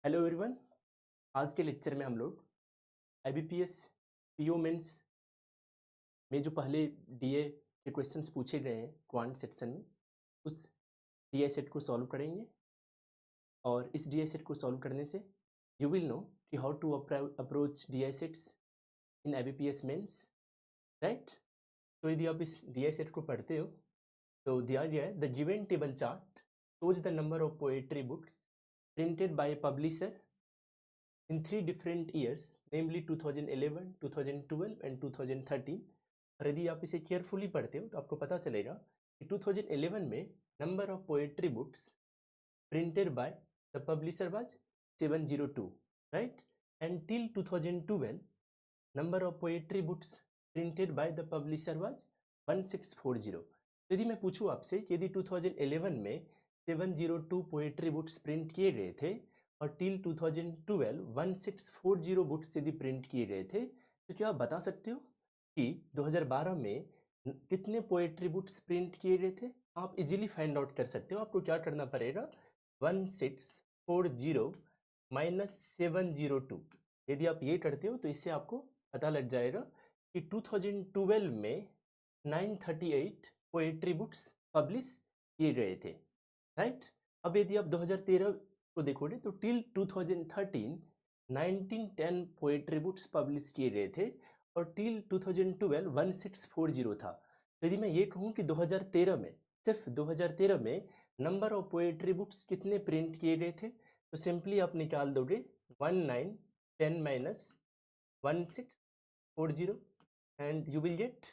Hello everyone. आज के lecture में हम लोग आईबीपीएस पीओ मेंस में जो पहले डीए के क्वेश्चंस पूछे गए हैं क्वांट सेक्शन में, उस डीआई सेट को सॉल्व करेंगे। और इस डीआई सेट को सॉल्व करने से यू विल नो कि how to approach DI sets in IBPS mains, right. तो यदि आप इस डीआई सेट को पढ़ते हो तो दिया गया है, the given table chart shows the number of poetry books printed by a publisher in 3 different years, namely 2011, 2012 and 2013। और यदि आप इसे केयरफुली पढ़ते हो तो आपको पता चलेगा कि 2011 में number of poetry books printed by the publisher was 702, right. And till 2012 number of poetry books printed by the publisher was 1640। यदि मैं पूछूं आपसे कि यदि 2011 में 702 पोएट्री बुक्स प्रिंट किए गए थे और टिल 2012 1640 बुक्स यदि प्रिंट किए गए थे, तो क्या आप बता सकते हो कि 2012 में कितने पोएट्री बुक्स प्रिंट किए गए थे? आप इजीली फाइंड आउट कर सकते हो। आपको क्या करना पड़ेगा, 1640 माइनस 702। यदि आप ये करते हो तो इससे आपको पता लग जाएगा कि 2012 में 938 पोएट्री बुक्स पब्लिश किए गए थे, राइट। अब यदि आप 2013 को देखोगे तो टिल 2013 1910 पोएट्री बुक्स पब्लिश किए गए थे और टिल 2012 1640 था। तो यदि मैं ये कहूँ कि 2013 में, सिर्फ 2013 में नंबर ऑफ पोएट्री बुक्स कितने प्रिंट किए गए थे, तो सिंपली आप निकाल दोगे 1910 minus 1640 and you will get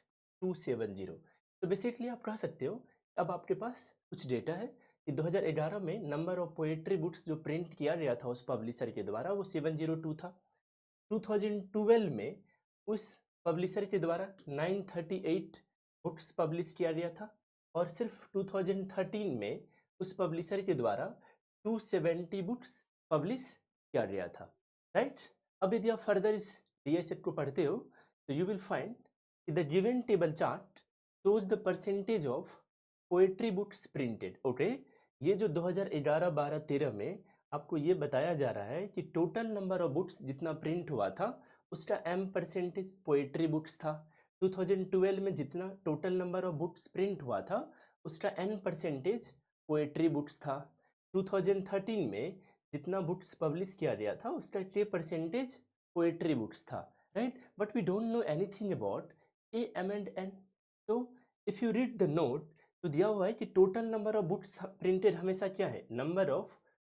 270। तो बेसिकली आप कह सकते हो अब आपके पास कुछ डेटा है कि 2011 में नंबर ऑफ पोएट्री बुक्स जो प्रिंट किया गया था उस पब्लिशर के द्वारा वो 702 था। 2012 में उस पब्लिशर के द्वारा 938 बुक्स पब्लिश किया गया था और सिर्फ 2013 में उस पब्लिशर के द्वारा 270 बुक्स पब्लिश किया गया था, राइट। अब यदि आप फर्दर इस डीआई सेट को पढ़ते हो तो you will find the given table chart shows the percentage of poetry books printed. Okay, ये जो 2011, 12, 13 में आपको ये बताया जा रहा है कि टोटल नंबर ऑफ बुक्स जितना प्रिंट हुआ था उसका m% पोएट्री बुक्स था। 2012 में जितना total number of books print हुआ था उसका n% पोएट्री बुक्स था। 2013 में जितना बुक्स पब्लिश किया गया था उसका k% पोएट्री बुक्स था, right. But we don't know anything about a, m and n। so if you read the note तो दिया हुआ है कि total number of books printed हमेशा क्या है, number of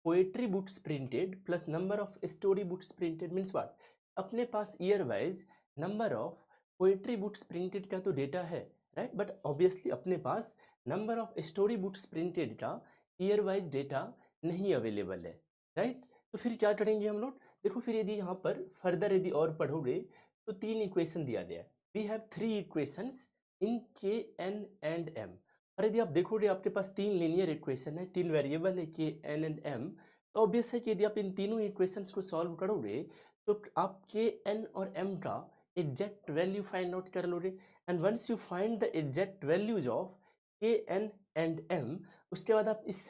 poetry books printed plus number of story books printed means what. अपने पास year wise number of poetry books printed का तो डेटा है, राइट, बट ऑब्वियसली अपने पास number of story books printed का ईयर वाइज डेटा नहीं available है, राइट। तो फिर क्या करेंगे हम लोग, देखो फिर यदि यहाँ पर फर्दर यदि और पढ़ोगे तो 3 इक्वेशन दिया गया है। वी हैव 3 इक्वेशंस इन के एन एंड एम। और यदि आप देखोगे आपके पास 3 लीनियर इक्वेशन है, 3 वेरिएबल है के एन एंड एम, तो ऑब्वियस है कि यदि आप इन तीनों इक्वेशंस को सॉल्व करोगे तो आप के एन और एम का एग्जैक्ट वैल्यू फाइंड आउट कर लोगे। And once you find the exact values of K N and M, उसके बाद आप इस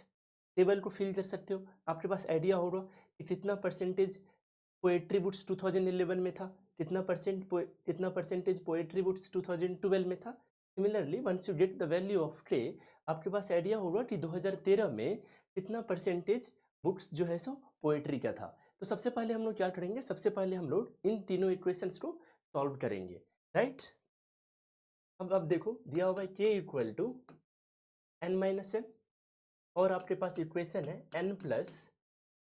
टेबल को फिल कर सकते हो। आपके पास आइडिया होगा कि कितना परसेंटेज पोएट्री बुक्स 2011 में था, कितना परसेंटेज पोएट्री बुक्स 2012 में था। Similarly once you get the value of K, आपके पास आइडिया होगा कि 2013 में कितना परसेंटेज बुक्स जो है सो पोएट्री का था। तो सबसे पहले हम लोग क्या करेंगे, सबसे पहले हम लोग इन तीनों इक्वेशंस को सॉल्व करेंगे, राइट। अब देखो दिया हुआ है K equal to N minus M और आपके पास इक्वेशन है N plus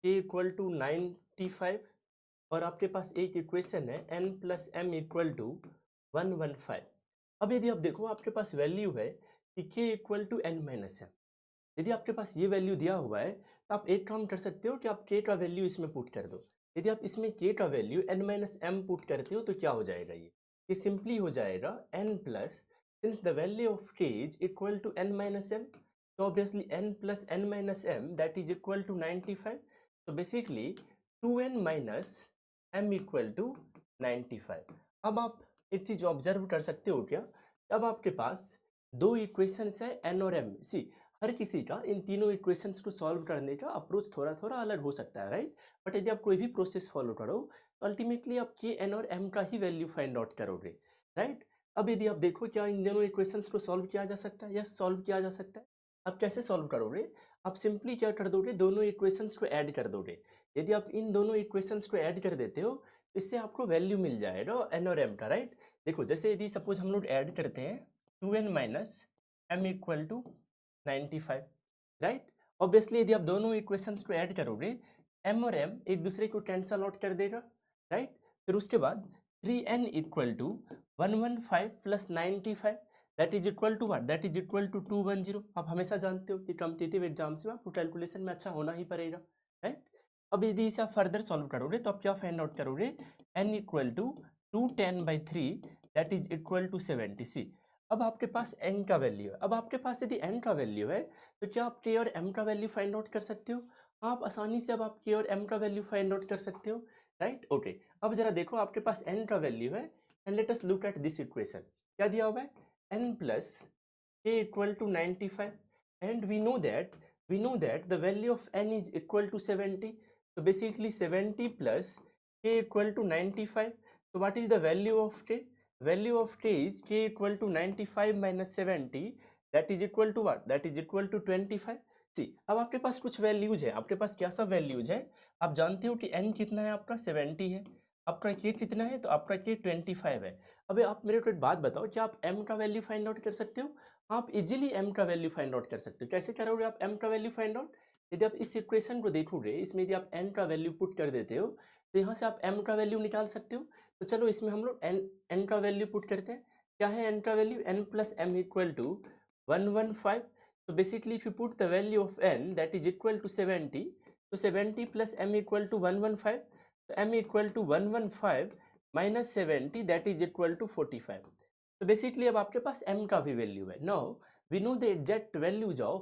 K equal to 95 और आपके पास एक इक्वेशन है n plus M equal to 115। अब यदि आप देखो आपके पास वैल्यू है कि k equal to N minus M, यदि आपके पास ये वैल्यू दिया हुआ है तो आप एक काम कर सकते हो कि आप k का वैल्यू इसमें पुट कर दो। यदि आप इसमें k का value n minus M put करते हो तो क्या हो जाएगा, ये सिंपली हो जाएगा n plus, since the value of k is equal to n minus m, तो obviously n plus n minus m that is equal to 95। तो basically 2n minus m equal to 95। अब आप एक चीज ऑब्जर्व कर सकते हो क्या, अब आपके पास दो इक्वेशंस है n और m। सी हर किसी का इन तीनों इक्वेशंस को सॉल्व करने का अप्रोच थोड़ा थोड़ा अलग हो सकता है, राइट। बट यदि आप कोई भी प्रोसेस फॉलो करो तो अल्टीमेटली आप के एन और एम का ही वैल्यू फाइंड आउट करोगे, राइट। अब यदि आप देखो क्या इन दोनों इक्वेशंस को सॉल्व किया जा सकता है, यस सॉल्व किया जा सकता है। आप कैसे सॉल्व करोगे, आप सिंपली क्या कर दोगे, दोनों इक्वेशंस को ऐड कर दोगे। यदि आप इन दोनों इक्वेशंस को ऐड कर देते हो तो इससे आपको वैल्यू मिल जाएगा एन और एम का, राइट। देखो जैसे यदि सपोज हम लोग ऐड करते हैं 2n minus M equal to 95, right. Obviously यदि आप दोनों इक्वेशंस को ऐड करोगे m और m एक दूसरे को कैंसल आउट कर देगा, राइट। फिर उसके बाद 3n equal to 115 plus 95 that is equal to what, that is equal to 210। आप हमेशा जानते हो कि कॉम्पिटिटिव एग्जाम्स में आपको कैलकुलेशन में अच्छा होना ही पड़ेगा, राइट। अब यदि इसे आप फर्दर सॉल्व करोगे तो आप क्या फाइंड आउट करोगे, n equal to 210/3 that is equal to 70। अब आपके पास n का वैल्यू है। अब आपके पास यदि n का वैल्यू है तो क्या आप k और m का वैल्यू फाइंड आउट कर सकते हो, आप आसानी से अब आप k और m का वैल्यू फाइंड आउट कर सकते हो, राइट। ओके, अब जरा देखो आपके पास n का वैल्यू है and let us look at this equation. क्या दिया हुआ है, n plus k equal to 95 and we know that the value of n is equal to 70। so basically 70 plus k equal to 95. so what is the value of k, value of k is k equal to 95 minus 70 that is equal to what, that is equal to 25। सी अब आपके पास कुछ values है, आपके पास क्या सा values है, आप जानते हो कि n कितना है आपका 70 है, आपका k कितना है, तो आपका k 25 है। अबे आप मेरे को एक बात बताओ, क्या आप m का वैल्यू फाइंड आउट कर सकते हो, आप इजीली m का वैल्यू फाइंड आउट कर सकते हो। कैसे करोगे आप m का वैल्यू फाइंड आउट, यदि आप इस इक्वेशन को देखोगे इसमें यदि आप n का वैल्यू पुट कर देते हो तो यहाँ से आप m का वैल्यू निकाल सकते हो। तो चलो इसमें हम लोग n का वैल्यू पुट करते हैं। क्या है n का value, n plus m equal to 115। so basically if you put the value of n that is equal to 70, so 70 plus m equal to 115, so m equal to 115 minus 70 that is equal to 45। so basically अब आपके पास m का भी value है। now we know the exact values of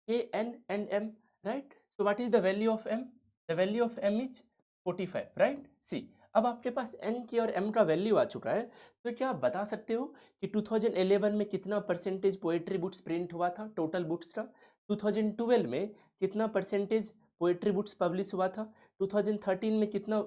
k, n and m, right। so what is the value of m, the value of m is 45, right। see अब आपके पास n की और m का वैल्यू आ चुका है, तो क्या आप बता सकते हो कि 2011 में कितना परसेंटेज पोएट्री बुक्स प्रिंट हुआ था टोटल बुक्स का, 2012 में कितना परसेंटेज पोएट्री बुक्स पब्लिश हुआ था, 2013 में कितना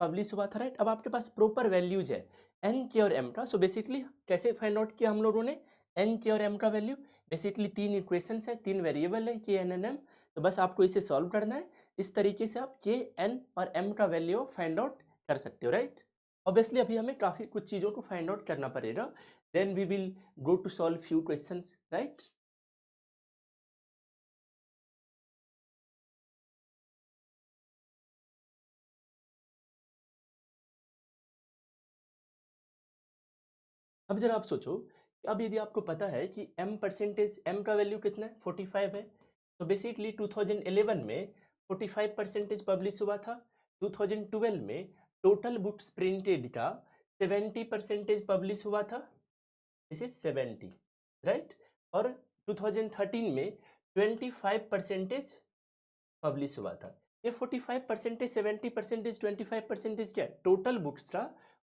पब्लिश हुआ था, राइट। अब आपके पास प्रॉपर वैल्यूज है n के और m का। सो बेसिकली कैसे फाइंड आउट किया हम लोगों ने n के और m का वैल्यू, बेसिकली तीन इक्वेशंस है, तीन वेरिएबल है k, n and m। तो बस आपको इसे सॉल्व करना है, इस तरीके से आप k, n और m का वैल्यू फाइंड आउट कर सकते हो, राइट। ऑब्वियसली अभी हमें काफ़ी कुछ चीज़ों को फाइंड आउट करना पड़ेगा, then we will go to solve few questions, right. अब जरा आप सोचो कि अब यदि आपको पता है कि m परसेंटेज, m का वैल्यू कितना है 45 है, तो बेसिकली 2011 में 45 परसेंटेज पब्लिश हुआ था, 2012 में टोटल बुक्स प्रिंटेड का 70 परसेंटेज पब्लिश हुआ था, दिस इज 70, राइट। और 2013 में 25 परसेंटेज पब्लिश हुआ था। ये 45 परसेंटेज, 70 परसेंटेज, 25 परसेंटेज क्या है, टोटल बुक्स का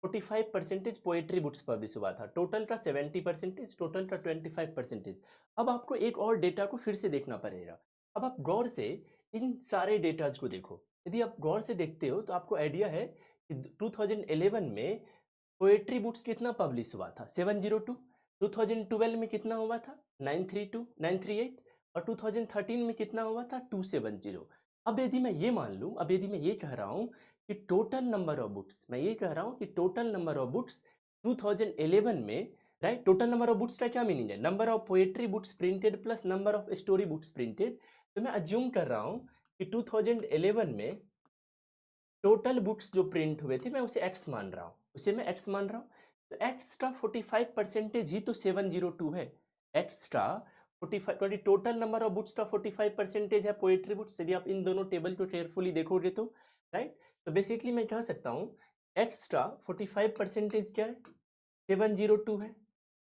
45 परसेंटेज पोएट्री बुक्स पब्लिश हुआ था, टोटल का 70 परसेंटेज, टोटल का 25 परसेंटेज। अब आपको एक और डेटा को फिर से देखना पड़ेगा। अब आप गौर से इन सारे डेटाज को देखो, यदि आप गौर से देखते हो तो आपको आइडिया है कि 2011 में पोएट्री बुक्स कितना पब्लिश हुआ था 702, 2012 में कितना हुआ था 932, 938 और 2013 में कितना हुआ था 270। अब यदि मैं ये मान लूँ, अब यदि मैं ये कह रहा हूँ कि टोटल नंबर ऑफ बुक्स, मैं ये कह रहा हूँ कि टोटल नंबर ऑफ बुक्स 2011 में, right, total number of books का क्या मीनिंग है, number of poetry books printed plus number of story books printed. तो मैं अज्यूम कर रहा हूँ कि 2011 में टोटल बुक्स जो प्रिंट हुए थे मैं उसे एक्स मान रहा हूँ, उसे मैं एक्स मान रहा हूँ। तो एक्स का 45 परसेंटेज ही तो 702 है, एक्स का 45, क्योंकि टोटल नंबर ऑफ बुक्स का 45 परसेंटेज है पोएट्री बुक्स। यदि आप इन दोनों टेबल को केयरफुली देखोगे तो, राइट। तो बेसिकली मैं कह सकता हूँ एक्स का 45 परसेंटेज क्या है 702 है।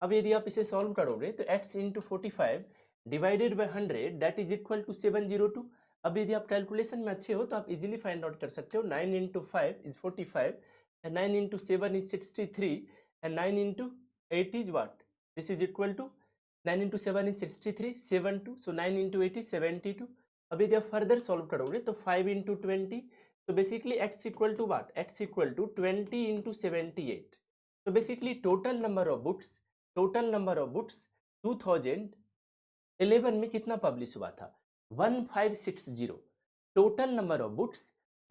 अब यदि आप इसे सॉल्व करोगे तो x into 45 divided by 100 that is equal to 702। अब यदि आप कैलकुलेशन में अच्छे हो तो आप इजीली फाइंड आउट कर सकते हो, 9 into 5 is 45 and 9 into 7 is 63 and 9 into 8 is what, this is equal to 9 into 7 is 63, 7 2, so 9 into 8 is 72. अब यदि आप फर्दर सॉल्व करोगे तो 5 into 20, so basically x equal to what? X equal to 20 into 78. So basically total number of books 2011 में कितना publish हुआ था? 1560. Total number of books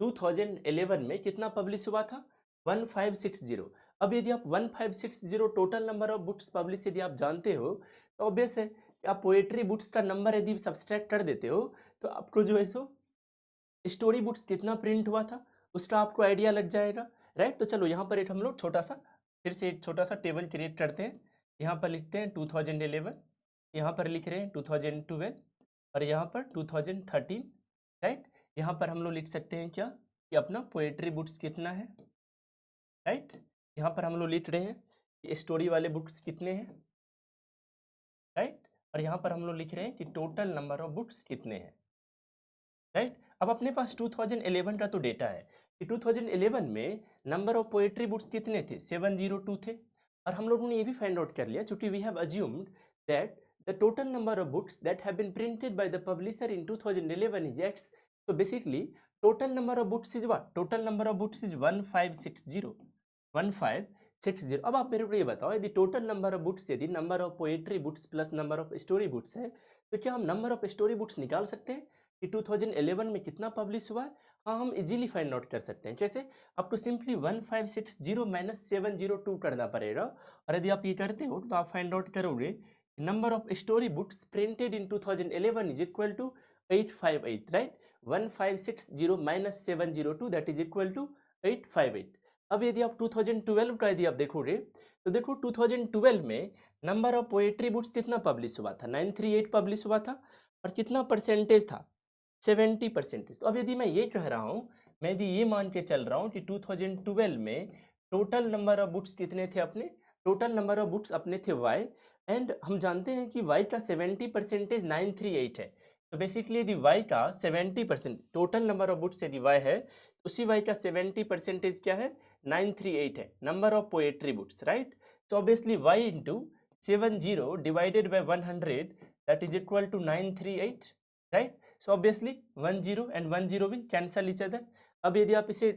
2011 में कितना पब्लिश हुआ था? 1560. अब यदि आप 1560 total number of books publish यदि आप जानते हो तो ऑब्वियस है कि आप पोएट्री बुक्स का नंबर यदि सब्सट्रैक्ट कर देते हो तो आपको जो है सो स्टोरी बुक्स कितना प्रिंट हुआ था उसका आपको आइडिया लग जाएगा, राइट। तो चलो यहाँ पर एक हम लोग छोटा सा फिर से एक छोटा सा टेबल क्रिएट करते हैं। यहाँ पर लिखते हैं 2011, यहाँ पर लिख रहे हैं 2012 और यहाँ पर 2013, राइट। यहाँ पर हम लोग लिख सकते हैं क्या कि अपना पोएट्री बुक्स कितना है, राइट। यहाँ पर हम लोग लिख रहे हैं कि स्टोरी वाले बुक्स कितने हैं, राइट। और यहाँ पर हम लोग लिख रहे हैं कि टोटल नंबर ऑफ बुक्स कितने हैं, राइट। अब अपने पास 2011 का तो डेटा है कि 2011 में नंबर ऑफ पोएट्री बुक्स कितने थे, 702 थे। और हम लोगों ने ये भी फाइंड आउट कर लिया चूंकि we have assumed that the total number of books that have been printed by the publisher in 2011 is x। so basically total number of books is what? total number of books is 1560. अब आप मेरे को ये बताओ यदि total number of books यदि number of poetry books plus number of story books है तो क्या हम नंबर ऑफ स्टोरी बुक्स निकाल सकते हैं कि 2011 में कितना पब्लिश हुआ है? हाँ, हम इजीली फाइंड आउट कर सकते हैं। कैसे? आपको सिंपली 1560 माइनस 702 करना पड़ेगा और यदि आप ये करते हो तो आप फाइंड आउट करोगे number of story books printed in 2011 is equal to 858, right. 1560 minus 702 that is equal to 858। अब यदि आप 2012 का यदि आप देखोगे तो देखो 2012 में नंबर ऑफ पोएट्री बुक्स कितना पब्लिश हुआ था, 938 पब्लिश हुआ था और कितना परसेंटेज था, 70%। तो अब यदि मैं ये कह रहा हूँ, मैं यदि ये मान के चल रहा हूँ कि 2012 में टोटल नंबर ऑफ बुक्स कितने थे अपने, टोटल नंबर ऑफ बुक्स अपने थे y एंड हम जानते हैं कि y का 70% 938 है। तो बेसिकली यदि y का 70% टोटल नंबर ऑफ बुक्स यदि y है तो उसी y का 70% क्या है, 938 है number of poetry books, right. So obviously y into 70 divided by 100 that is equal to 938, right. So obviously 10 and 10 will cancel each other. अब यदि आप इसे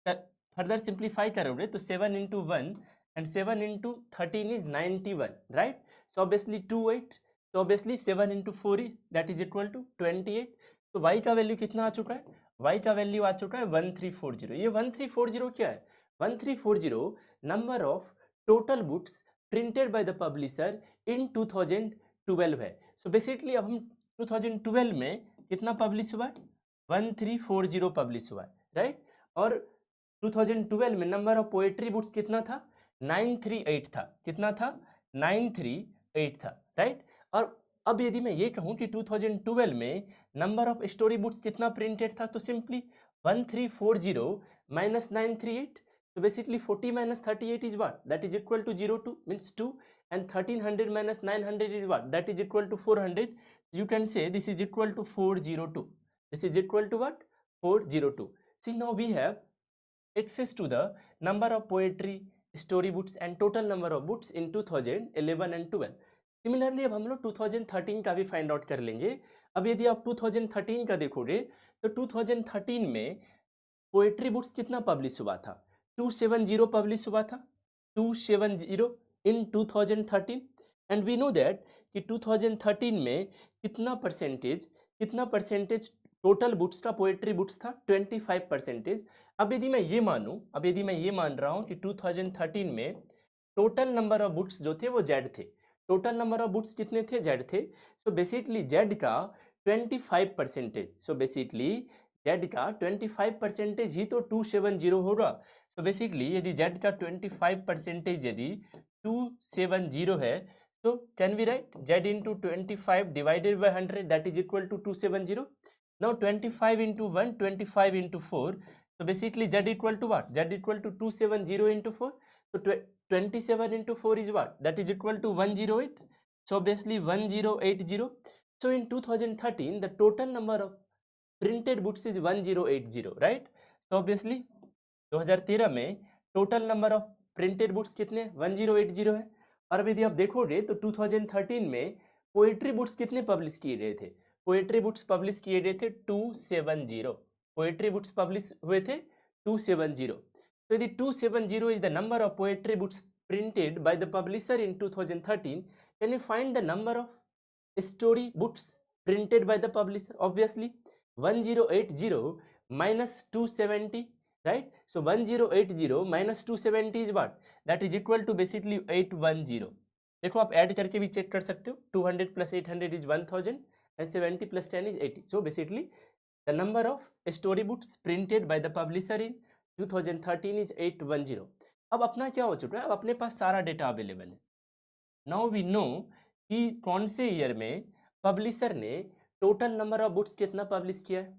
फर्दर सिंप्लीफाई करोगे तो 7 into 1 and 7 into 13 is 91, right? So obviously 28, so obviously 7 into 4 is that is equal to 28. तो y का value कितना आ चुका है, y का वैल्यू आ चुका है 1340। ये 1340 क्या है, 1340 number of total books printed by the publisher इन 2012 है। सो बेसिकली अब हम 2012 में कितना पब्लिश हुआ है, 1340 पब्लिश हुआ है, राइट। और 2012 में नंबर ऑफ पोएट्री बुक्स कितना था, 938 था। कितना था, 938 था, राइट। और अब यदि मैं ये कहूँ कि 2012 में नंबर ऑफ स्टोरी बुक्स कितना प्रिंटेड था तो simply 1340 minus 938, so basically 40 minus 38 is what, that is equal to 02 means 2 and 1300 minus 900 is what, that is equal to 400. You can say this is equal to 402. This is equal to what, 402. See now we have access to the number of poetry story books and total number of books in 2011 and 12. Similarly अब हम लोग 2013 का भी find out कर लेंगे। अब यदि आप 2013 का देखोगे तो 2013 में पोएट्री बुक्स कितना पब्लिश हुआ था, 270 पब्लिश हुआ था, 270 इन 2013 एंड वी नो दैट कि 2013 में कितना परसेंटेज टोटल बुक्स का पोएट्री बुक्स था, 25%। अब यदि मैं ये मान रहा हूँ कि 2013 में टोटल नंबर ऑफ बुक्स जो थे वो जेड थे, टोटल नंबर ऑफ बुक्स कितने थे, जेड थे। सो बेसिकली जेड का 25%, सो बेसिकली जेड का 25% ही तो 270 होगा। सो बेसिकली यदि जेड का 25% यदि 270 है तो can we write Z into 25 divided by 100 that is equal to 270। Now 25 into 1, 25 into 4. So basically Z equal to what? Z equal to 270 into 4. So 27 into 4 is what? That is equal to 108. So obviously 1080. So in 2013 the total number of printed books is 1080, right? So obviously 2013 में total number of printed books कितने 1080 है और अब यदि आप देखोगे तो 2013 में पोएट्री बुक्स कितने पब्लिश किए गए थे? पोएट्री बुक्स पब्लिश किए गए थे 270। पोएट्री बुक्स पब्लिश हुए थे 270। तो यदि 270 is the number of poetry books printed by the publisher in 2013, can you find the number of story books printed by the publisher? Obviously 1080 minus 270, right? So 1080 minus 270 is what? That is equal to basically 810. देखो आप add करके भी check कर सकते हो, 200 plus 800 is 1000 and 70 plus 10 is 80. So basically the number of story books printed by the publisher in 2013 is 810. अब अपना क्या हो चुका है, अब अपने पास सारा डेटा अवेलेबल है। नाउ वी नो कि कौन से ईयर में पब्लिशर ने टोटल नंबर ऑफ बुक्स कितना पब्लिश किया है,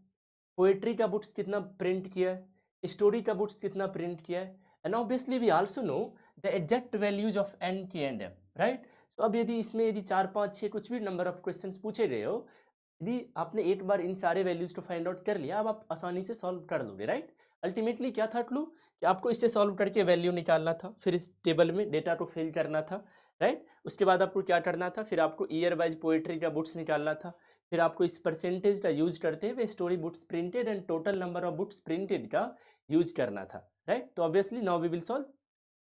पोएट्री का बुक्स कितना प्रिंट किया है, स्टोरी का बुक्स कितना प्रिंट किया है, and obviously we also know the exact values of N K and M, right? So अब यदि इसमें यदि 4 5 6 कुछ भी नंबर ऑफ क्वेश्चंस पूछे गए हो, यदि आपने एक बार इन सारे वैल्यूज को फाइंड आउट कर लिया, अब आप आसानी से सॉल्व कर दोगे, राइट? अल्टीमेटली क्या था क्लू कि आपको इससे सॉल्व करके वैल्यू निकालना था, फिर इस टेबल में डेटा को फिल करना था, राइट? उसके बाद आपको क्या करना था, फिर आपको ईयर वाइज पोएट्री का बुक्स निकालना था, फिर आपको इस परसेंटेज का यूज करते हुए story books printed and total number of books printed का यूज करना था, राइट? तो obviously now we will solve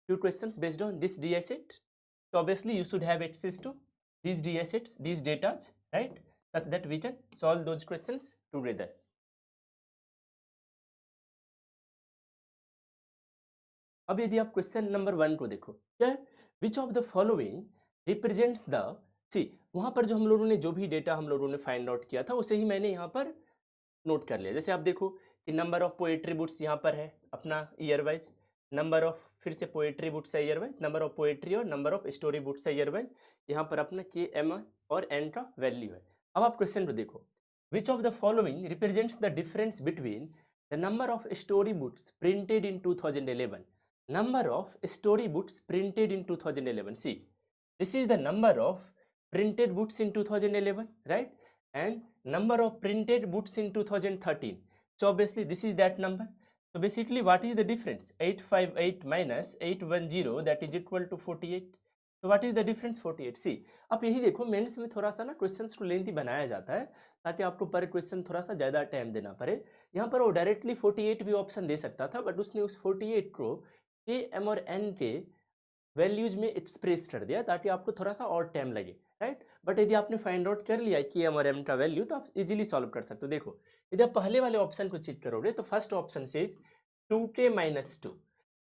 few questions based on this DI set. So obviously you should have access to these DI sets, these data, right? Such that we can solve those questions together. अब यदि आप question number 1 को देखो, क्या which of the following represents the, see वहां पर जो हम लोगों ने जो भी डेटा हम लोगों ने फाइंड आउट किया था उसे ही मैंने यहाँ पर नोट कर लिया। जैसे आप देखो कि नंबर ऑफ पोएट्री बुक्स यहाँ पर है अपना ईयर वाइज, नंबर ऑफ फिर से पोएट्री बुक्स है year wise, number of poetry और नंबर ऑफ स्टोरी बुक्स है ईयर वाइज, यहाँ पर अपना के एम और एन का वैल्यू है। अब आप क्वेश्चन को देखो, विच of the following represents the difference between the number of story books printed in 2011, number of story books printed in 2011. See, this is the number of printed books in 2011, right? And number of printed books in 2013. So obviously this is that number. So basically what is the difference? 858 minus 810, that is equal to 48. So what is the difference? 48. See, आप यही देखो, mains में थोड़ा सा ना questions को lengthy बनाया जाता है ताकि आपको पर क्वेश्चन थोड़ा सा ज़्यादा टाइम देना पड़े। यहाँ पर वो डायरेक्टली 48 भी ऑप्शन दे सकता था, बट उसने उस 48 को के एम और एन के वैल्यूज में एक्सप्रेस कर दिया ताकि आपको थोड़ा सा और टाइम लगे, राइट? बट यदि आपने फाइंड आउट कर लिया के एम और एम का वैल्यू तो आप इजीली सॉल्व कर सकते हो। देखो यदि आप पहले वाले ऑप्शन को चेक करोगे तो first option says 2k minus 2.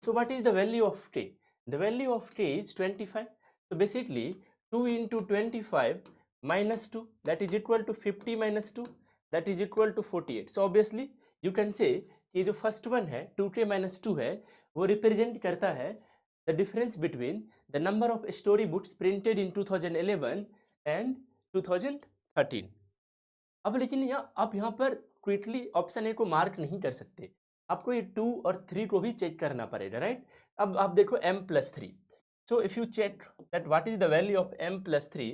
So what is the value of k? The value of k is 25. So basically 2 into 25 minus 2, that is equal to 50 minus 2, that is equal to 48. So obviously you can say कि जो first one है 2k minus 2 है, वो represent करता है the difference between the number of story books printed in 2011 and 2013। अब लेकिन आप यहाँ पर क्विकली ऑप्शन ए को मार्क नहीं कर सकते, आपको ये 2 और 3 को भी चेक करना पड़ेगा, राइट? अब आप देखो m+3, so if you check that what is the value of m+3,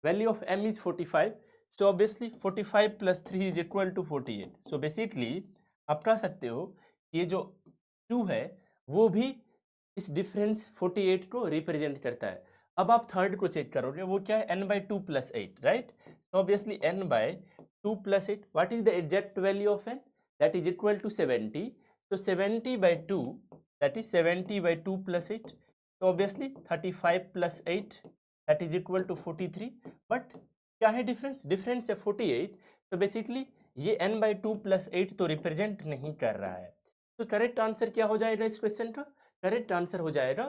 value of m is 45, so obviously 45 + 3 is equal to 48। So basically आप कह सकते हो ये जो 2 है वो भी इस डिफरेंस 48 को रिप्रेजेंट करता है। अब आप थर्ड को चेक करोगे, वो क्या है n/2 + 8, right? So obviously n/2 + 8, what is the exact value of n? That is equal to 70। तो 70/2, दैट इज 70/2 + 8, तो obviously 35 + 8, that is equal to 43। But क्या है डिफरेंस? डिफरेंस है 48, तो बेसिकली ये n/2 + 8 तो रिप्रेजेंट नहीं कर रहा है। तो करेक्ट आंसर क्या हो जाएगा इस क्वेश्चन का? करेक्ट आंसर हो जाएगा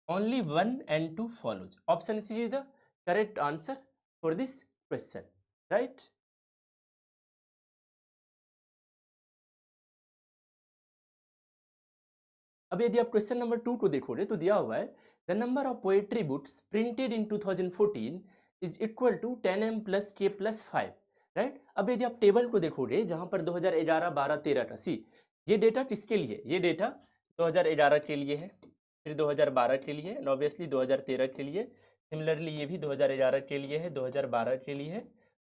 only 1 and 2 follows. Option C is the correct answer for this question, right? अब यदि आप क्वेश्चन नंबर 2 को देखोगे तो दिया हुआ है the number of poetry books printed in 2014 is equal to 10m + k + 5, right? अब यदि आप टेबल को देखोगे जहां पर 2011, 12, 13 का, सी ये डेटा किसके लिए? ये डेटा 2011 के लिए है, फिर 2012 के लिए है, ऑब्वियसली 2013 के लिए, सिमिलरली ये भी 2011 के लिए है, 2012 के लिए है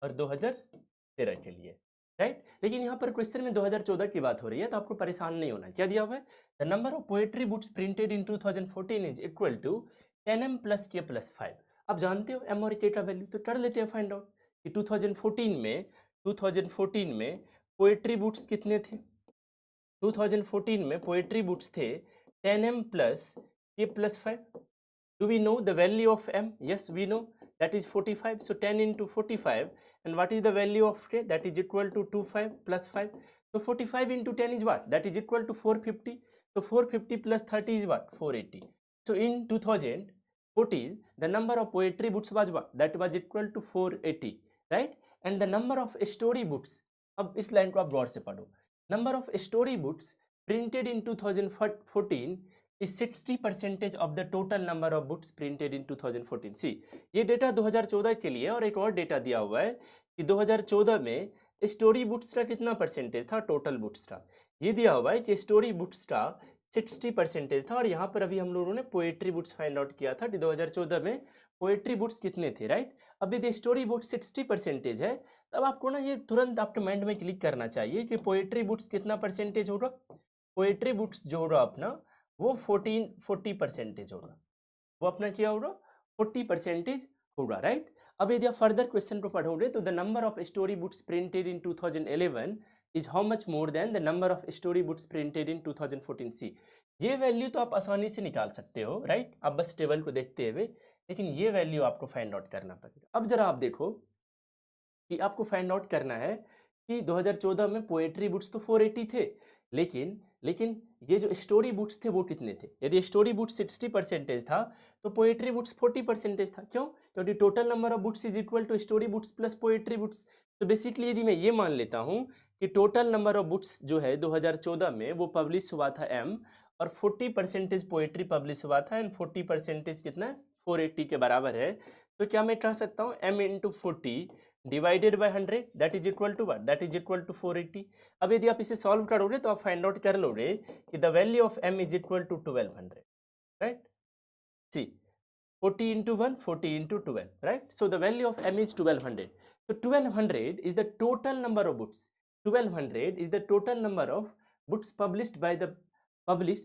और 2013 के लिए, राइट? लेकिन यहाँ पर क्वेश्चन में 2014 की बात हो रही है, तो आपको परेशान नहीं होना। क्या दिया हुआ है? The number of poetry books printed in 2014 is equal to 10m plus K plus 5। आप जानते हो m और k का वैल्यू, तो कर लेते हैं फाइंड आउट कि 2014 में पोएट्री बुक्स कितने थे। 2014 में पोएट्री बुक्स थे 10m plus K plus 5। Do we know the value of m? Yes, we know that is 45. So 10 into 45, and what is the value of k? That is equal to 25 plus 5. So 45 into 10 is what? That is equal to 450. So 450 plus 30 is what? 480. So in 2014, the number of poetry books was what? That was equal to 480, right? And the number of story books, अब इस line को आप गौर से पढ़ो, number of story books printed in 2014 is 60% of the total number of books printed in 2014. सी ये data 2014 के लिए, और एक और डेटा दिया हुआ है कि 2014 में स्टोरी बुक्स का कितना परसेंटेज था टोटल बुक्स का। ये दिया हुआ है कि स्टोरी बुक्स का 60% था, और यहाँ पर अभी हम लोगों ने पोएट्री बुक्स फाइंड आउट किया था कि 2014 में पोएट्री बुक्स कितने थे, राइट। अब यदि स्टोरी बुक्स 60% है, तब आपको ना ये तुरंत आपके माइंड में क्लिक करना चाहिए कि पोएट्री बुक्स कितना परसेंटेज होगा। पोएट्री बुक्स जो होगा अपना वो 40% होगा, वो अपना क्या होगा 40% होगा, राइट। अब यदि आप फर्दर क्वेश्चन को पढ़ोगे तो the number of story books printed in 2011 is how much more than the number of story books printed in 2014। सी ये वैल्यू तो आप आसानी से निकाल सकते हो, राइट, आप बस टेबल को देखते हुए, लेकिन ये वैल्यू आपको फाइंड आउट करना पड़ेगा। अब जरा आप देखो कि आपको फाइंड आउट करना है कि 2014 में पोएट्री बुक्स तो 480 थे, लेकिन ये जो स्टोरी बुक्स थे वो कितने थे। यदि स्टोरी बुक्स 60% था तो पोएट्री बुक्स 40% था। क्यों? क्योंकि total number of books is equal to story books plus poetry books. तो बेसिकली यदि मैं ये मान लेता हूँ कि टोटल नंबर ऑफ बुक्स जो है 2014 में वो पब्लिश हुआ था m, और 40% पोएट्री पब्लिश हुआ था, एंड 40% कितना है 480 के बराबर है, तो क्या मैं कह सकता हूँ m into 40 divided by 100 that is equal to what, that is equal to 480। अब यदि आप इसे सॉल्व करोगे तो आप फाइंड आउट कर लोगे कि the value of m is equal to 1200, right. See 40 into 1 40 into 12, right? So the value of m is 1200. So 1200 is the total number of books. 1200 is the total number of books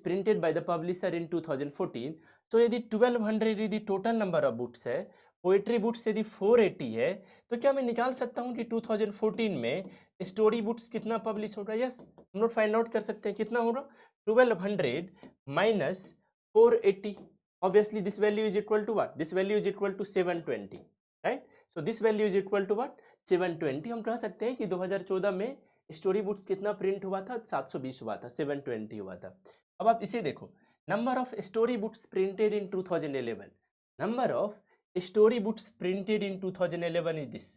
printed by the publisher in 2014. तो यदि 1200 यदि total number of books है, poetry books यदि 480 है, तो क्या मैं निकाल सकता हूँ कि 2014 में स्टोरी बुक्स कितना पब्लिश होगा। यस, हम लोग फाइंड आउट कर सकते हैं कितना होगा 1200 minus 480। Obviously this value is equal to what? This value is equal to 720, right? So this value is equal to what? 720। हम कह सकते हैं कि 2014 में स्टोरी बुक्स कितना प्रिंट हुआ था 720 हुआ था, 720 हुआ था। अब आप इसे देखो, number of story books printed in 2011, number of story books printed in 2011 is this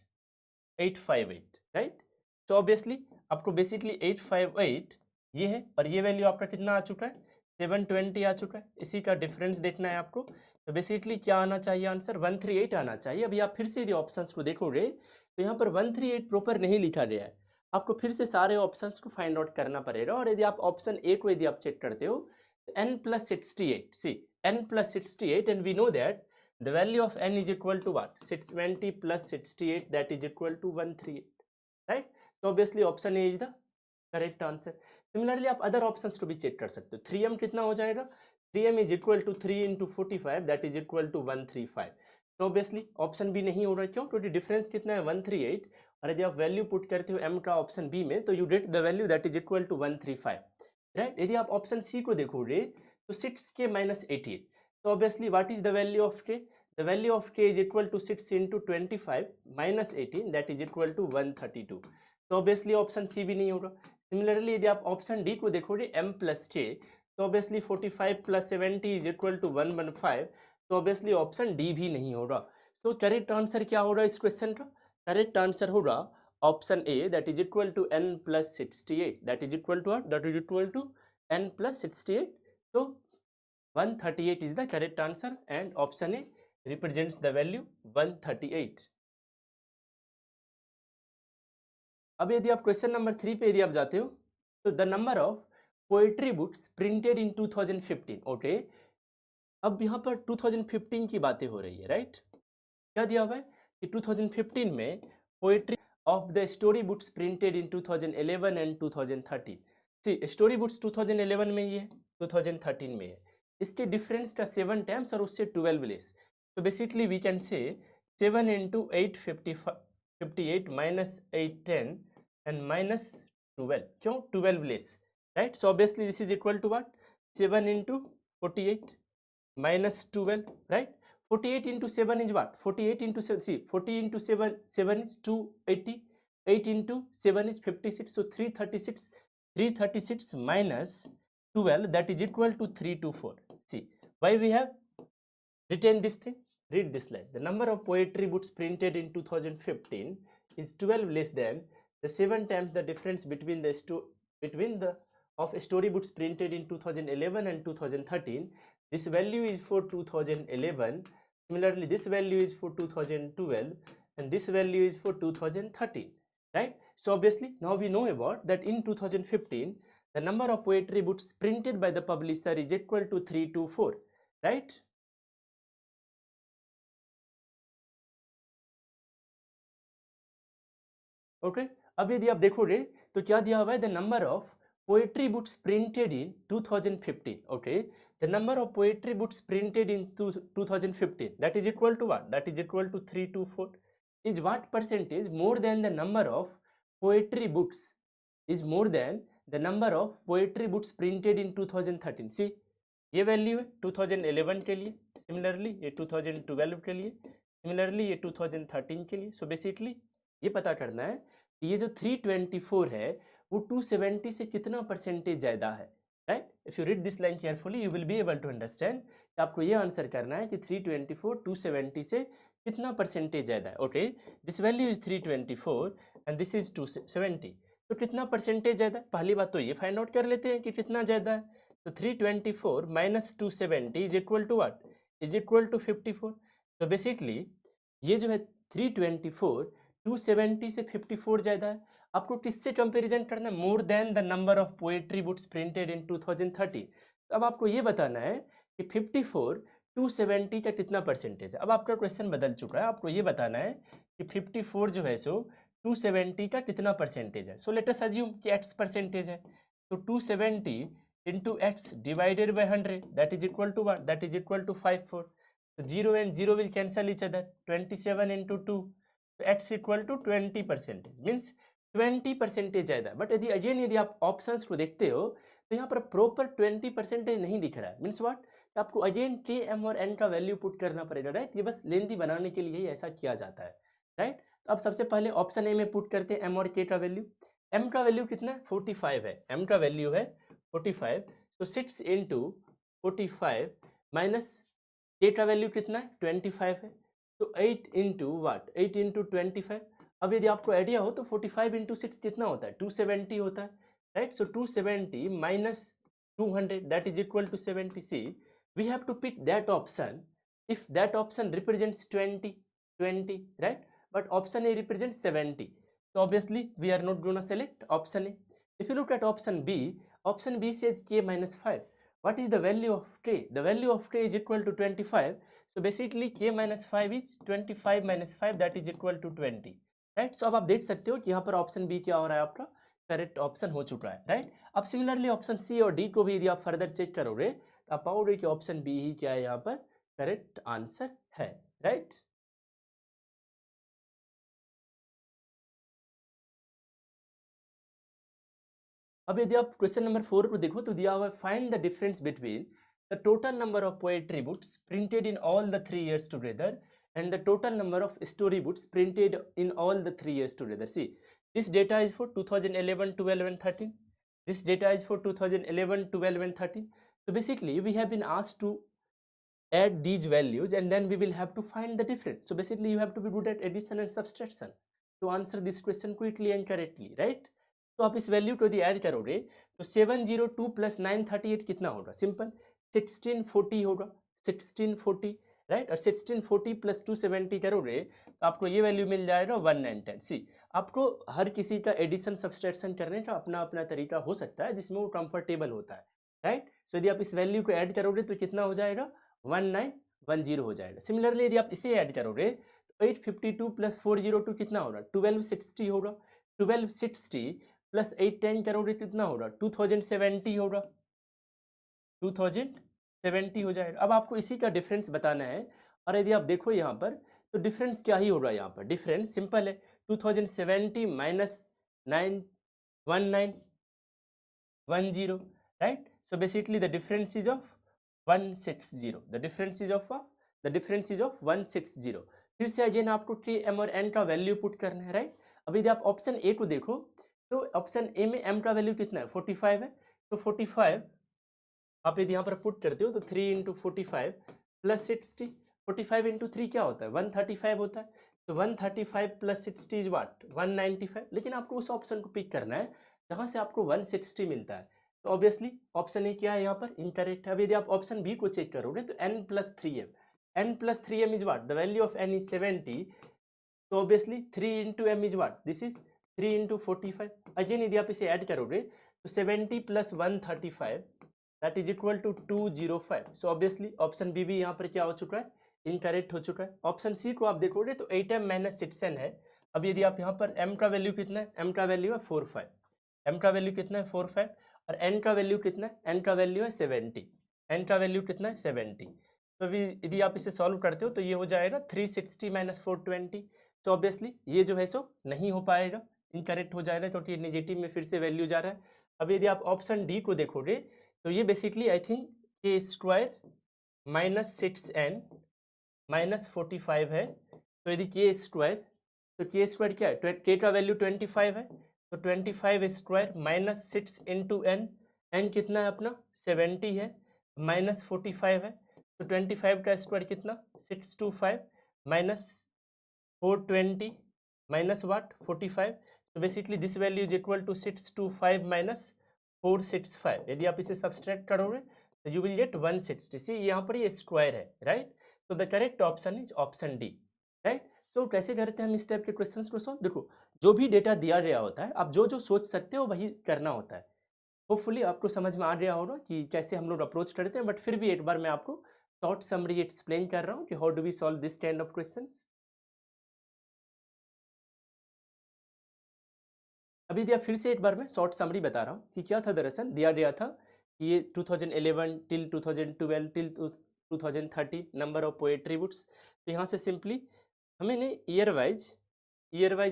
858, right. तो ऑब्वियसली आपको बेसिकली 858 ये है, और ये वैल्यू आपका कितना आ चुका है 720 आ चुका है। इसी का डिफरेंस देखना है आपको, तो बेसिकली क्या आना चाहिए आंसर 138 आना चाहिए। अभी आप फिर से यदि ऑप्शंस को देखोगे तो यहाँ पर 138 प्रॉपर नहीं लिखा गया है, आपको फिर से सारे ऑप्शंस को फाइंड आउट करना पड़ेगा। और यदि आप ऑप्शन ए को यदि आप चेक करते हो तो n+68, see n+68, and we know that the value of n is equal to what, 620 plus 68, that is equal to 138, right? So obviously option A is the correct answer. Similarly आप other options को भी check कर सकते हो। 3m कितना हो जाएगा, 3m is equal to 3 into 45, that is equal to 135। तो ऑब्वियसली ऑप्शन बी नहीं हो रहा है। क्यों? क्योंकि डिफरेंस कितना है 138, और यदि आप वैल्यू पुट करते हो m का ऑप्शन बी में तो you get the value that is equal to 135, right. यदि आप ऑप्शन सी को देखोगे तो 6k minus 88, so obviously what is the value of k? The value of k is equal to 6 into 25 minus 18, that is equal to 132। तो obviously option C भी नहीं होगा। Similarly यदि आप ऑप्शन डी को देखोगे m प्लस k, तो obviously 45 plus 70 is equal to 115, तो ऑब्वियसली ऑप्शन डी भी नहीं होगा। तो करेक्ट आंसर क्या होगा इस क्वेश्चन का? करेक्ट आंसर होगा option A, that is equal to n plus 68, that is equal to what, that is equal to n plus 68। तो 138 is the correct answer, and option A represents the value 138। अब यदि आप question number 3 पे यदि आप जाते हो तो the number of poetry books printed in 2015, okay. अब यहाँ पर 2015 की बातें हो रही है, राइट। क्या दिया हुआ है कि 2015 में poetry of the story books printed in 2011 and 2013। See story books 2011 में ही है, 2013 में है। इसके डिफरेंस का 7 टाइम्स और उससे 12 लेस। तो basically we can say 7 into 8 58 minus 8 10 and minus 12, क्यों 12 less, right. So obviously this is equal to what, 7 into 48 minus 12, right? 48 into 7 is what? 48 into 7, see 40 into 7, 7 is 280, 8 into 7 is 56, so 336 minus 12, that is equal to 324. See why we have written this thing? Read this line. The number of poetry books printed in 2015 is 12 less than the 7 times the difference between the of storybooks printed in 2011 and 2013. This value is for 2011. Similarly, this value is for 2012, and this value is for 2013. Right? So obviously, now we know about that in 2015, the number of poetry books printed by the publisher is equal to 324. Right? Okay अब यदि आप देखोगे तो क्या दिया हुआ है, the number of poetry books printed in 2015. Okay, the number of poetry books printed in 2015, that is equal to what, that is equal to 324. Is what percentage more than the number of poetry books, is more than the number of poetry books printed in 2013. See ये value है 2011 के लिए, similarly ये 2012 के लिए, similarly ये 2013 के लिए. सो बेसिकली ये पता करना है कि ये जो 324 है वो 270 से कितना परसेंटेज ज़्यादा है, right. If you read this line carefully you will be able to understand कि आपको ये आंसर करना है कि 324 270 से कितना परसेंटेज ज़्यादा है. Okay, this value is 324 and this is 270. तो कितना परसेंटेज ज़्यादा है, पहली बात तो ये फाइंड आउट कर लेते हैं कि कितना ज़्यादा है. तो 324 minus 270 is equal to what, is equal to 54. तो बेसिकली ये जो है 324 270 से 54 ज़्यादा है. आपको किससे कंपैरिजन करना है, मोर than the number of poetry books printed इन 2030. तो अब आपको ये बताना है कि 54 270 का कितना परसेंटेज है. अब आपका क्वेश्चन बदल चुका है, आपको ये बताना है कि 54 जो है सो 270 का कितना परसेंटेज है. सो लेट अस अज्यूम कि x परसेंटेज है, तो 270 into X divided by 100, that is equal to what, that is equal to 54. तो 0 and 0 will cancel each other, 27 into 2, तो x इक्वल टू 20%, मीन्स 20% ज़्यादा. बट यदि again यदि आप options को देखते हो तो यहाँ पर प्रॉपर 20% नहीं दिख रहा है. मीन्स व्हाट, आपको अगेन के एम और एन का वैल्यू पुट करना पड़ेगा, राइट. ये बस लेंथी बनाने के लिए ही ऐसा किया जाता है, राइट. तो अब सबसे पहले ऑप्शन ए में पुट करते हैं एम और के का वैल्यू. एम का वैल्यू कितना है, 45 है. एम का वैल्यू है 45, तो 6 इंटू 45 माइनस के का वैल्यू कितना है 25 है, तो 8 इंटू वाट, 8 इंटू 25. अब यदि आपको आइडिया हो तो 45 इंटू 6 कितना होता है, 270 होता है, right. So 270 minus 200, that is equal to 70. See we have to pick that option if that option represents 20, right, but option A represents 70. So obviously we are not going to select option A. If you look at option B says k minus 5. What is the value of k? The value of k is equal to 25. So basically k minus 5 is 25 minus 5, that is equal to 20. Right? So अब आप देख सकते हो कि यहाँ पर option B क्या हो रहा है, आपका करेक्ट ऑप्शन हो चुका है, राइट. अब सिमिलरली ऑप्शन सी और डी को भी यदि आप फर्दर चेक करोगे तो आप पाओगे कि ऑप्शन बी ही क्या है यहाँ पर करेक्ट आंसर है, राइट. अब यदि आप क्वेश्चन नंबर 4 को देखो तो दिया हुआ है find the difference between the total number of poetry books printed in all the 3 years together and the total number of story books printed in all the 3 years together. See, this data is for 2011, 12 and 13. This data is for 2011, 12 and 13. So basically we have been asked to add these values and then we will have to find the difference. So basically you have to be good at addition and subtraction to answer this question quickly and correctly, right? तो आप इस value को यदि add करोगे तो 702 plus 938 कितना होगा, simple 1640 होगा, 1640, राइट. और 1640 प्लस 270 करोगे तो आपको ये वैल्यू मिल जाएगा 1910. सी आपको हर किसी का एडिशन सब्सट्रैक्शन करने का अपना अपना तरीका हो सकता है जिसमें वो कंफर्टेबल होता है, राइट. सो यदि आप इस वैल्यू को ऐड करोगे तो कितना हो जाएगा 1910 हो जाएगा. सिमिलरली यदि आप इसे ऐड करोगे तो 852 प्लस 402 कितना होगा 1260 होगा, 1260 प्लस 810 करोगे कितना होगा 2070 होगा, 2070. 70 हो जाएगा। अब आपको इसी का डिफरेंस बताना है, और यदि आप देखो यहाँ पर तो डिफरेंस क्या ही होगा यहाँ पर, डिफरेंस सिंपल है, 2070 minus 1910, right? So basically the difference is of 160, the difference is of 160। फिर से अगेन आपको टी एम और एन का वैल्यू पुट करना है, राइट? अब यदि आप ऑप्शन ए को देखो तो ऑप्शन ए में एम का वैल्यू कितना है, 45 है। तो 45 आप यदि यहाँ पर पुट करते हो तो 3 इंटू 45 प्लस 60, 45 इंटू 3 क्या होता है, 135 होता है। तो 135 प्लस 60 इज वाट, 195। लेकिन आपको उस ऑप्शन को पिक करना है जहाँ से आपको 160 मिलता है। तो ऑब्वियसली ऑप्शन ए क्या है यहाँ पर, इनकरेक्ट है। अब यदि आप ऑप्शन बी को चेक करोगे तो n plus 3m, n plus 3m is what, the value of n is 70। तो obviously 3 into M is what, this is 3 into 45। Again यदि आप इसे ऐड करोगे तो 70 plus 135 that is equal to 205। So obviously option B भी यहाँ पर क्या हो चुका है, इनकरेक्ट हो चुका है। ऑप्शन सी को आप देखोगे तो 8m माइनस 6n है। अब यदि आप यहाँ पर m का वैल्यू कितना है, m का वैल्यू है 45, m का वैल्यू कितना है 45, और n का वैल्यू कितना है, n का वैल्यू है 70, n का वैल्यू कितना है 70। तो अभी यदि आप इसे सॉल्व करते हो तो ये हो जाएगा 360 माइनस 420। तो ऑब्वियसली ये जो है सो नहीं हो पाएगा, इनकरेक्ट हो जाएगा क्योंकि नेगेटिव में फिर से वैल्यू जा रहा है। अब यदि आप ऑप्शन डी को देखोगे तो ये बेसिकली आई थिंक के स्क्वायर माइनस 6n माइनस 45 है। तो यदि के स्क्वायर, तो के स्क्वायर क्या है, के का वैल्यू 25 है, तो 25 square minus 6 into N, N कितना है अपना 70 है, माइनस 45 है। तो 25 का स्क्वायर कितना 625 माइनस 420 माइनस वाट 45। तो basically this value is equal to 625 minus 465। यदि आप इसे सब्सट्रैक्ट करोगे तो यू विल गेट 160। सी यहाँ पर ये स्क्वायर है, right? So the correct option is option D, right? So कैसे करते हैं हम इस टाइप के क्वेश्चंस को सॉल्व? देखो, जो भी डेटा दिया गया होता है आप जो जो सोच सकते हो वही करना होता है। होपफुली आपको समझ में आ गया होगा कि कैसे हम लोग अप्रोच करते हैं, बट फिर भी एक बार मैं आपको शॉर्ट समरी एक्सप्लेन कर रहा हूँ कि how do we solve this kind of questions. अभी दिया फिर से एक बार मैं शॉर्ट समरी बता रहा हूँ कि क्या था। दरअसल दिया गया था कि ये 2011 till 2012 till 2030 number of poetry books. तो यहाँ से सिंपली हमें ने ईयर वाइज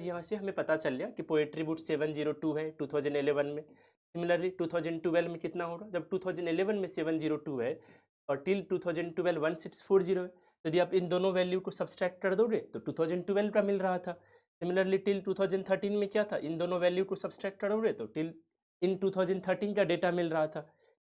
यहाँ से हमें पता चल गया कि पोएट्री बुक 702 है 2011 में। सिमिलरली 2012 में कितना होगा, जब 2011 में 702 है और टिल 2012 1640 है, तो यदि आप इन दोनों वैल्यू को सब्सट्रैक्ट कर दोगे तो 2012 का मिल रहा था। सिमिलरली टिल 2013 में क्या था, इन दोनों वैल्यू को सब्सट्रैक्ट करोगे तो टिल इन 2013 का डेटा मिल रहा था।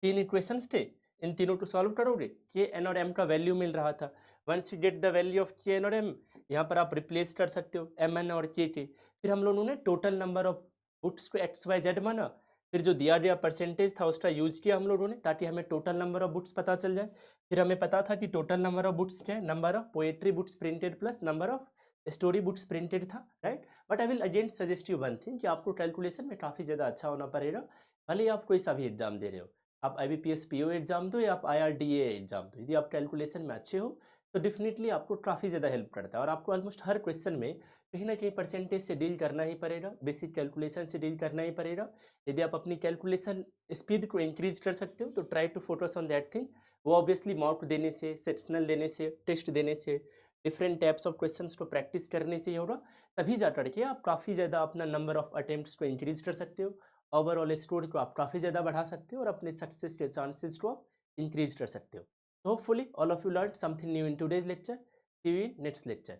तीन इक्वेशंस थे, इन तीनों को सॉल्व करोगे के एन और एम का वैल्यू मिल रहा था। Once you get the value of K N और एम, यहाँ पर आप रिप्लेस कर सकते हो एम एन और के। फिर हम लोगों ने टोटल नंबर ऑफ बुक्स को एक्स वाई जेड माना, फिर जो दिया गया परसेंटेज था उसका यूज किया हम लोगों ने ताकि हमें टोटल नंबर ऑफ बुक्स पता चल जाए। फिर हमें पता था कि टोटल नंबर ऑफ बुक्स क्या है, number of poetry books printed plus number of story books printed था, right? But I will again suggest you one thing कि आपको कैलकुलेशन में काफ़ी ज़्यादा अच्छा होना पड़ेगा। भले ही आप कोई सा भी एग्जाम दे रहे हो, आप IBPS PO एग्जाम दो या आप IRDA एग्जाम दो, यदि आप कैलकुलेशन में अच्छे हो तो डेफिनेटली आपको काफ़ी ज़्यादा हेल्प करता है। और आपको ऑलमोस्ट हर क्वेश्चन में कहीं ना कहीं परसेंटेज से डील करना ही पड़ेगा, बेसिक कैलकुलेशन से डील करना ही पड़ेगा। यदि आप अपनी कैलकुलेशन स्पीड को इंक्रीज कर सकते हो तो try to focus on that thing. वो ऑब्वियसली मॉक देने से, सेक्शनल देने से, टेस्ट देने से, डिफरेंट टाइप्स ऑफ क्वेश्चंस को प्रैक्टिस करने से ही होगा। तभी जा करके आप काफ़ी ज़्यादा अपना नंबर ऑफ अटेम्प्ट्स को इंक्रीज कर सकते हो, ओवरऑल स्कोर को आप काफ़ी ज़्यादा बढ़ा सकते हो और अपने सक्सेस के चांसेस को आप इंक्रीज कर सकते हो। So hopefully all of you learned something new in today's lecture. See you in next lecture.